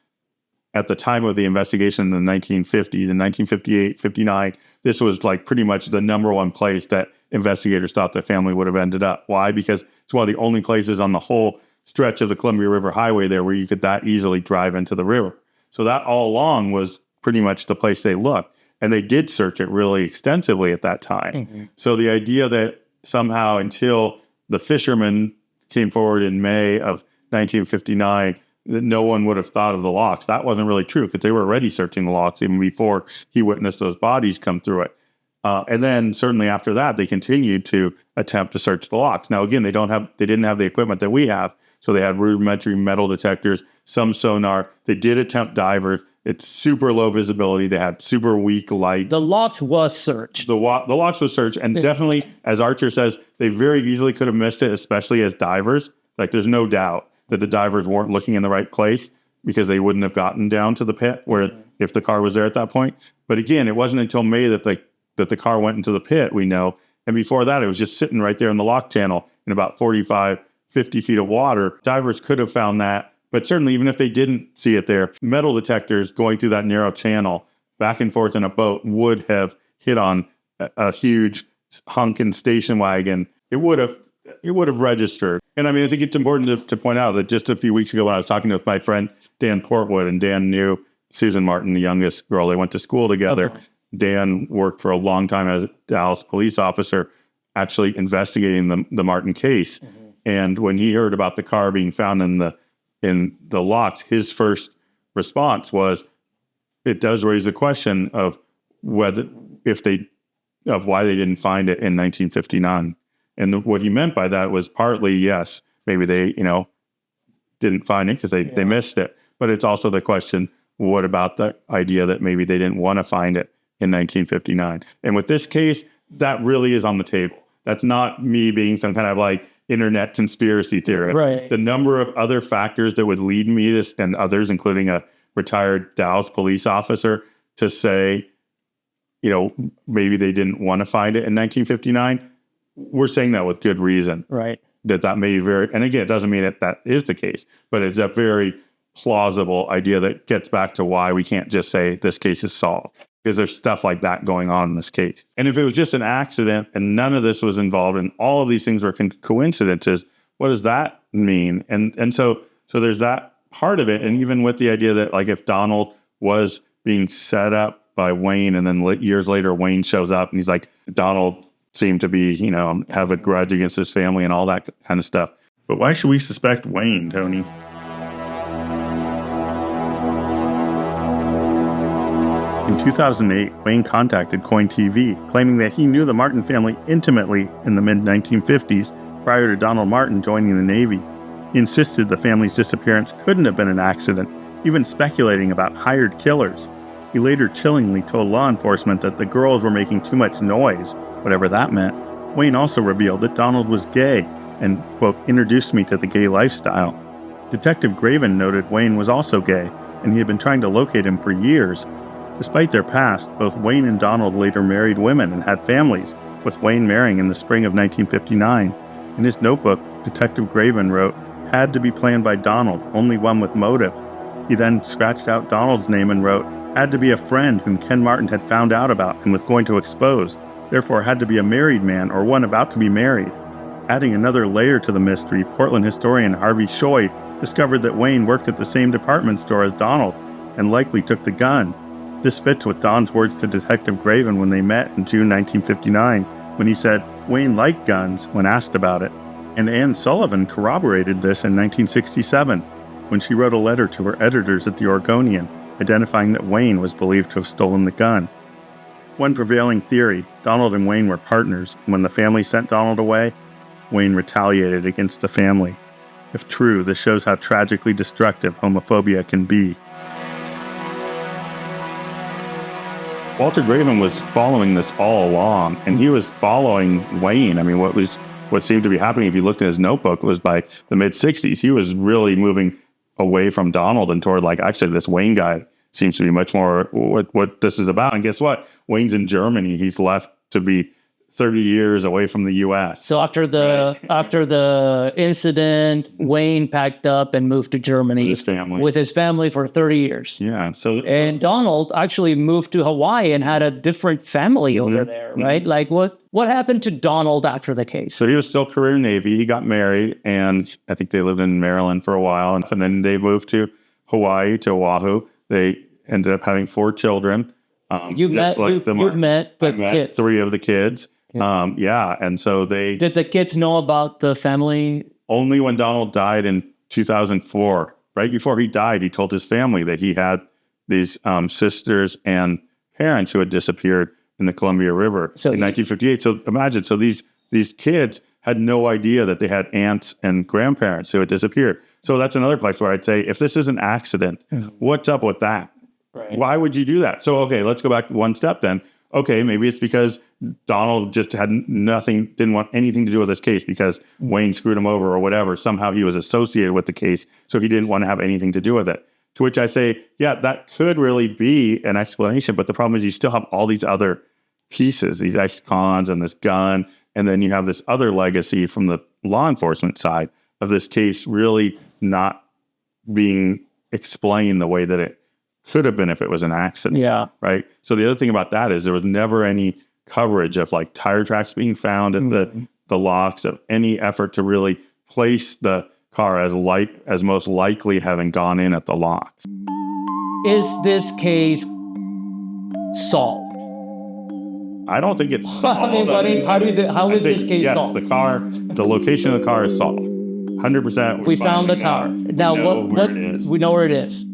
S2: at the time of the investigation in the 1950s, in 1958, 59. This was like pretty much the number one place that investigators thought the family would have ended up. Why? Because it's one of the only places on the whole stretch of the Columbia River Highway there where you could that easily drive into the river. So that all along was pretty much the place they looked. And they did search it really extensively at that time. Mm-hmm. So the idea that somehow until the fisherman came forward in May of 1959, that no one would have thought of the locks, that wasn't really true because they were already searching the locks even before he witnessed those bodies come through it. And then certainly after that, they continued to attempt to search the locks. Now, again, they didn't have the equipment that we have. So they had rudimentary metal detectors, some sonar. They did attempt divers. It's super low visibility. They had super weak lights.
S1: The locks was searched.
S2: The locks was searched. And definitely, as Archer says, they very easily could have missed it, especially as divers. Like, there's no doubt that the divers weren't looking in the right place because they wouldn't have gotten down to the pit where if the car was there at that point. But again, it wasn't until May that the car went into the pit, we know. And before that, it was just sitting right there in the lock channel in about 45, 50 feet of water. Divers could have found that. But certainly, even if they didn't see it there, metal detectors going through that narrow channel back and forth in a boat would have hit on a huge hunkin' station wagon. It would have registered. And I mean, I think it's important to point out that just a few weeks ago when I was talking with my friend Dan Portwood, and Dan knew Susan Martin, the youngest girl. They went to school together. Uh-huh. Dan worked for a long time as a Dallas police officer, actually investigating the Martin case. Mm-hmm. And when he heard about the car being found in the locks, his first response was, it does raise the question of why they didn't find it in 1959. And what he meant by that was partly, yes, maybe they, didn't find it because they missed it. But it's also the question, what about the idea that maybe they didn't want to find it in 1959? And with this case, that really is on the table. That's not me being some kind of like internet conspiracy theorist.
S1: Right.
S2: The number of other factors that would lead me to, and others, including a retired Dallas police officer, to say, maybe they didn't want to find it in 1959. We're saying that with good reason.
S1: Right.
S2: That may very, and again, it doesn't mean that is the case, but it's a very plausible idea that gets back to why we can't just say this case is solved. Because there's stuff like that going on in this case. And if it was just an accident and none of this was involved and all of these things were coincidences, what does that mean? And so there's that part of it. And even with the idea that, like, if Donald was being set up by Wayne and then years later Wayne shows up and he's like, Donald seemed to be, have a grudge against his family and all that kind of stuff. But why should we suspect Wayne, Tony? In 2008, Wayne contacted Coin TV, claiming that he knew the Martin family intimately in the mid-1950s prior to Donald Martin joining the Navy. He insisted the family's disappearance couldn't have been an accident, even speculating about hired killers. He later chillingly told law enforcement that the girls were making too much noise, whatever that meant. Wayne also revealed that Donald was gay and, quote, introduced me to the gay lifestyle. Detective Graven noted Wayne was also gay, and he had been trying to locate him for years. Despite their past, both Wayne and Donald later married women and had families, with Wayne marrying in the spring of 1959. In his notebook, Detective Graven wrote, "Had to be planned by Donald, only one with motive." He then scratched out Donald's name and wrote, "Had to be a friend whom Ken Martin had found out about and was going to expose. Therefore had to be a married man or one about to be married." Adding another layer to the mystery, Portland historian Harvey Shoy discovered that Wayne worked at the same department store as Donald and likely took the gun. This fits with Don's words to Detective Graven when they met in June 1959, when he said Wayne liked guns when asked about it. And Anne Sullivan corroborated this in 1967, when she wrote a letter to her editors at the Oregonian, identifying that Wayne was believed to have stolen the gun. One prevailing theory, Donald and Wayne were partners, and when the family sent Donald away, Wayne retaliated against the family. If true, this shows how tragically destructive homophobia can be. Walter Graven was following this all along, and he was following Wayne. I mean, what seemed to be happening, if you looked at his notebook, was by the mid-60s, he was really moving away from Donald and toward, like, actually, this Wayne guy seems to be much more what this is about. And guess what? Wayne's in Germany. He's left to be 30 years away from the U.S.
S1: So after the incident, Wayne packed up and moved to Germany with his family for 30 years.
S2: Yeah.
S1: And Donald actually moved to Hawaii and had a different family over there, right? Like what happened to Donald after the case?
S2: So he was still career Navy. He got married, and I think they lived in Maryland for a while, and then they moved to Hawaii, to Oahu. They ended up having 4 children.
S1: You've met, but kids.
S2: 3 of the kids. Yeah. And so
S1: did the kids know about the family?
S2: Only when Donald died in 2004. Right before he died, he told his family that he had these sisters and parents who had disappeared in the Columbia River in 1958. So imagine, these kids had no idea that they had aunts and grandparents who had disappeared. So that's another place where I'd say, if this is an accident, what's up with that?
S1: Right.
S2: Why would you do that? So, okay, let's go back one step then. Okay, maybe it's because Donald just had didn't want anything to do with this case because Wayne screwed him over or whatever. Somehow he was associated with the case, so he didn't want to have anything to do with it. To which I say, yeah, that could really be an explanation, but the problem is you still have all these other pieces, these ex-cons and this gun, and then you have this other legacy from the law enforcement side of this case really not being explained the way that it could have been if it was an accident.
S1: Yeah.
S2: Right. So the other thing about that is there was never any coverage of like tire tracks being found at the locks, of any effort to really place the car as most likely having gone in at the locks.
S1: Is this case solved?
S2: I don't think it's solved.
S1: I mean, how is this case solved?
S2: Yes, the location of the car is solved. 100%.
S1: We found the car. Now, we know where it is.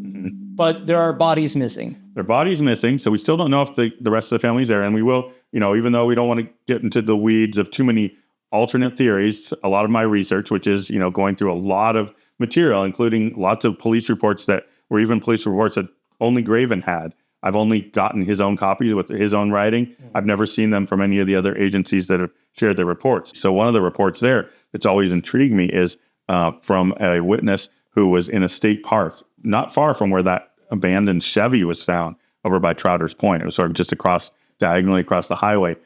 S1: But there are bodies missing.
S2: There are bodies missing, so we still don't know if the rest of the family's there. And we will, even though we don't want to get into the weeds of too many alternate theories, a lot of my research, which is, going through a lot of material, including lots of police reports that were even police reports that only Graven had. I've only gotten his own copies with his own writing. I've never seen them from any of the other agencies that have shared their reports. So one of the reports there that's always intrigued me is from a witness who was in a state park, not far from where that abandoned Chevy was found over by Trouters Point. It was sort of just diagonally across the highway.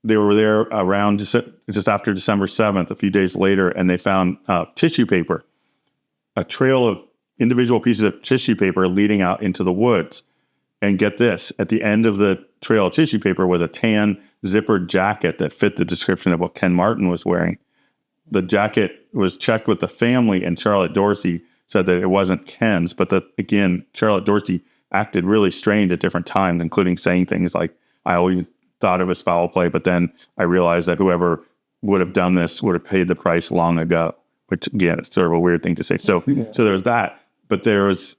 S2: They were there around just after December 7th, a few days later, and they found tissue paper, a trail of individual pieces of tissue paper leading out into the woods. And get this, at the end of the trail of tissue paper was a tan zippered jacket that fit the description of what Ken Martin was wearing. The jacket was checked with the family, and Charlotte Dorsey said that it wasn't Ken's, but that, again, Charlotte Dorsey acted really strange at different times, including saying things like, I always thought it was foul play, but then I realized that whoever would have done this would have paid the price long ago, which, again, it's sort of a weird thing to say. So there was that, but there was,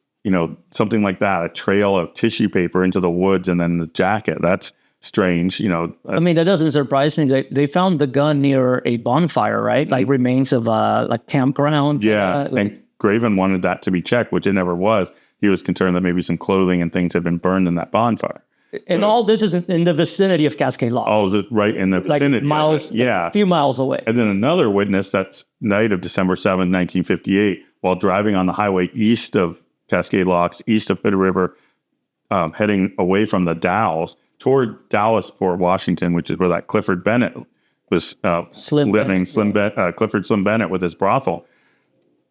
S2: something like that, a trail of tissue paper into the woods and then the jacket. That's strange,
S1: I mean, that doesn't surprise me. They found the gun near a bonfire, right? Like remains of a campground.
S2: Yeah, and Graven wanted that to be checked, which it never was. He was concerned that maybe some clothing and things had been burned in that bonfire.
S1: And all this is in the vicinity of Cascade Locks.
S2: Oh, right in the vicinity.
S1: Miles, a few miles away.
S2: And then another witness, that's night of December 7th, 1958, while driving on the highway east of Cascade Locks, east of Hood River, heading away from the Dalles toward Dallasport, Washington, which is where that Clifford Bennett was Clifford Slim Bennett with his brothel.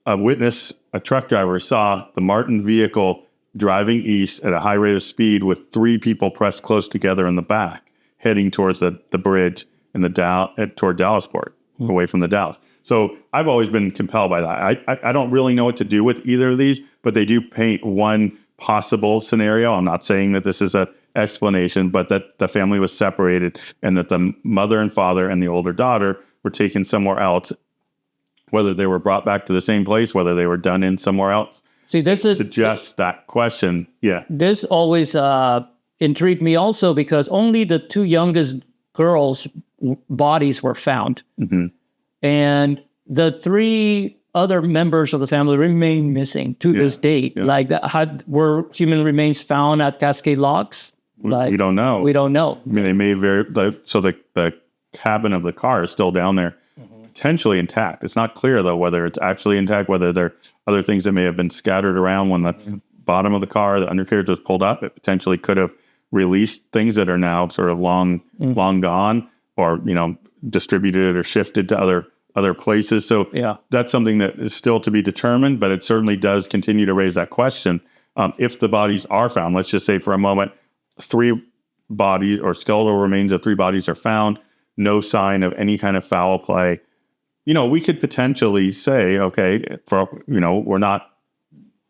S2: A truck driver saw the Martin vehicle driving east at a high rate of speed with 3 people pressed close together in the back, heading towards the bridge in toward Dallasport, away from the Dalles. So I've always been compelled by that. I don't really know what to do with either of these, but they do paint one possible scenario. I'm not saying that this is an explanation, but that the family was separated and that the mother and father and the older daughter were taken somewhere else, whether they were brought back to the same place, whether they were done in somewhere else.
S1: See, this
S2: suggests that question. Yeah.
S1: This always intrigued me also because only the 2 youngest girls' bodies were found.
S2: Mm-hmm.
S1: And the 3 other members of the family remain missing to this date.
S2: Yeah.
S1: Like, were human remains found at Cascade Locks? Like,
S2: we don't know.
S1: We don't know.
S2: I mean, they may so the cabin of the car is still down there, potentially intact. It's not clear, though, whether it's actually intact, whether there are other things that may have been scattered around when the bottom of the car, the undercarriage was pulled up. It potentially could have released things that are now sort of long gone, or, distributed or shifted to other places. So that's something that is still to be determined, but it certainly does continue to raise that question. If the bodies are found, let's just say for a moment, 3 bodies or skeletal remains of 3 bodies are found, no sign of any kind of foul play. We could potentially say, okay, we're not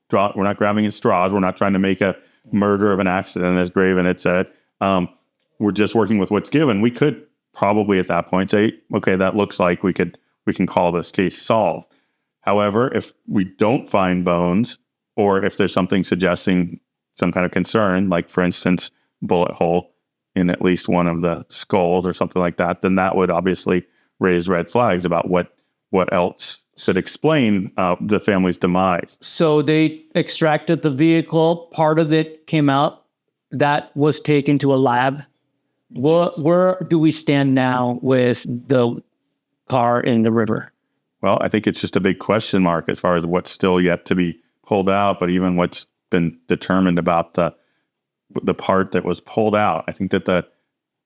S2: grabbing at straws. We're not trying to make a murder of an accident, as Graven had said. We're just working with what's given. We could probably at that point say, okay, that looks like we can call this case solved. However, if we don't find bones, or if there's something suggesting some kind of concern, like for instance, bullet hole in at least one of the skulls or something like that, then that would obviously raise red flags about what else should explain the family's demise.
S1: So they extracted the vehicle. Part of it came out. That was taken to a lab. Where do we stand now with the car in the river?
S2: Well, I think it's just a big question mark as far as what's still yet to be pulled out, but even what's been determined about the part that was pulled out. I think that the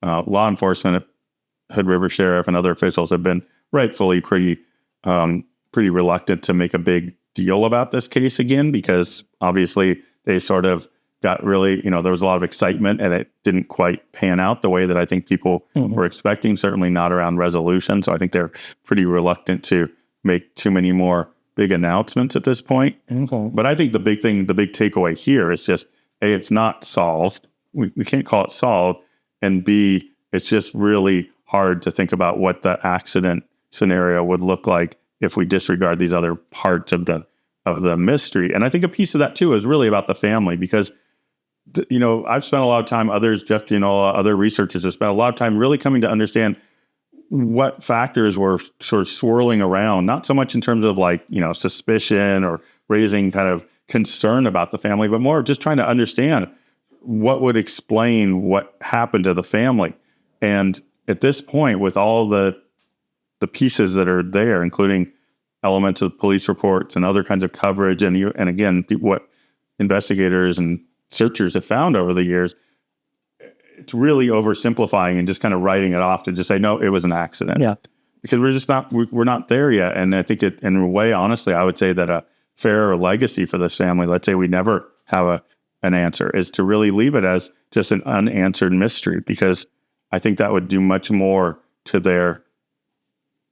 S2: law enforcement, Hood River Sheriff and other officials have been rightfully pretty reluctant to make a big deal about this case again, because obviously they sort of got really, there was a lot of excitement and it didn't quite pan out the way that I think people were expecting, certainly not around resolution. So I think they're pretty reluctant to make too many more big announcements at this point. But I think the big takeaway here is just, A, it's not solved. We can't call it solved. And B, it's just really hard to think about what the accident scenario would look like if we disregard these other parts of the mystery. And I think a piece of that too is really about the family, because I've spent a lot of time, Jeff Gianola, other researchers have spent a lot of time really coming to understand what factors were sort of swirling around, not so much in terms of suspicion or raising kind of concern about the family, but more just trying to understand what would explain what happened to the family. And at this point, with all the pieces that are there, including elements of police reports and other kinds of coverage, and again, what investigators and searchers have found over the years, it's really oversimplifying and just kind of writing it off to just say, no, it was an accident. Yeah. Because we're not there yet. And I think in a way, honestly, I would say that a fair legacy for this family, let's say we never have an answer, is to really leave it as just an unanswered mystery, because I think that would do much more to their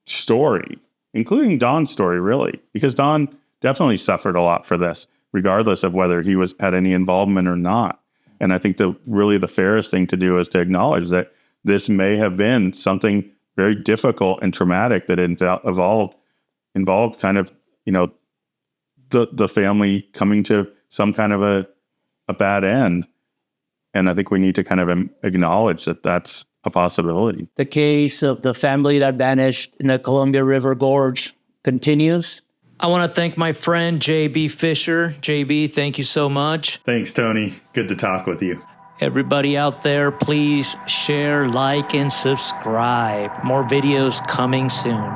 S2: story, including Don's story, really, because Don definitely suffered a lot for this, regardless of whether he had any involvement or not. And I think the fairest thing to do is to acknowledge that this may have been something very difficult and traumatic that involved kind of, the family coming to some kind of a bad end. And I think we need to kind of acknowledge that that's a possibility.
S1: The case of the family that vanished in the Columbia River Gorge continues. I want to thank my friend, JB Fisher. JB, thank you so much.
S2: Thanks, Tony. Good to talk with you.
S1: Everybody out there, please share, like, and subscribe. More videos coming soon.